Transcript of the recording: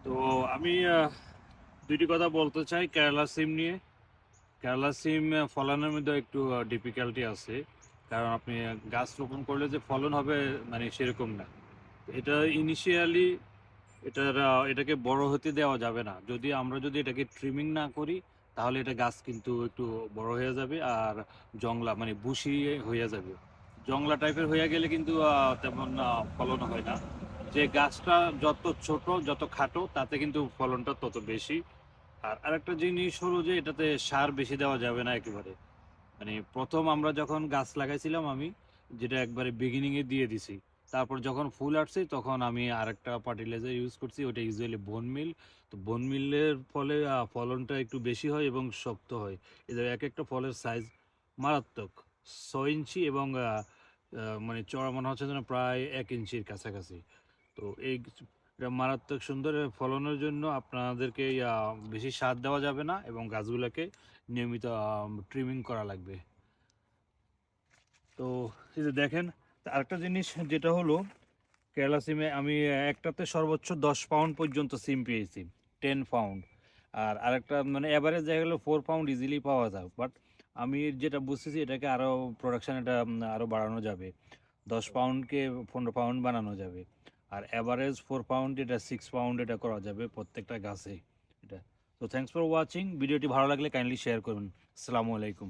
তো আমি দুইটি কথা বলতে চাই কেরালা সিম নিয়ে। কেরালা সিম ফলনের মধ্যে একটু ডিফিকাল্টি আছে, কারণ আপনি গাছ রোপণ করলে যে ফলন হবে মানে সেরকম না। এটা ইনিশিয়ালি এটাকে বড় হতে দেওয়া যাবে না। আমরা যদি এটাকে ট্রিমিং না করি, তাহলে এটা গাছ কিন্তু একটু বড় হয়ে যাবে আর জংলা মানে বুশি হয়ে যাবে। জংলা টাইপের হয়ে গেলে কিন্তু তেমন ফলন হয় না। যে গাছটা যত ছোট যত খাটো তাতে কিন্তু ফলনটা তত বেশি। আর আরেকটা জিনিস হলো যে এটাতে সার বেশি দেওয়া যাবে না একেবারে। মানে প্রথম আমরা যখন গাছ লাগাইছিলাম আমি যেটা একবারে বিগিনিং এ দিয়ে দিছি, তারপর যখন ফুল আসছে তখন আমি আরেকটা ফার্টিলাইজার ইউজ করছি, ওটা ইউজুয়ালি বোন মিল। তো বোন মিলের ফলে ফলনটা একটু বেশি হয় এবং শক্ত হয়। এদের এক একটা ফলের সাইজ মারাত্মক, 6 ইঞ্চি এবং মানে চড়া মনে হচ্ছে যেন প্রায় 1 ইঞ্চির কাছাকাছি। তো এটা মারাত্মক সুন্দর। ফলনের জন্য আপনাদেরকে বেশি সার দেওয়া যাবে না এবং গাছগুলোকে নিয়মিত ট্রিমিং করা লাগবে। তো এই যে দেখেন, আরেকটা জিনিস যেটা হলো, কেরালা সিমে আমি একটাতে সর্বোচ্চ 10 পাউন্ড পর্যন্ত সিম পেয়েছি, 10 পাউন্ড। আর আরেকটা মানে অ্যাভারেজ দেখা গেলো 4 পাউন্ড ইজিলি পাওয়া যায়। বাট আমি যেটা বুঝতেছি এটাকে আরও প্রোডাকশান এটা আরও বাড়ানো যাবে, 10 পাউন্ডকে 15 পাউন্ড বানানো যাবে। আর অ্যাভারেজ 4 পাউন্ড, এটা 6 পাউন্ড এটা করা যাবে প্রত্যেকটা গাছে এটা। তো থ্যাংকস ফর ওয়াচিং। ভিডিওটি ভালো লাগলে কাইন্ডলি শেয়ার করুন। আসসালামু আলাইকুম।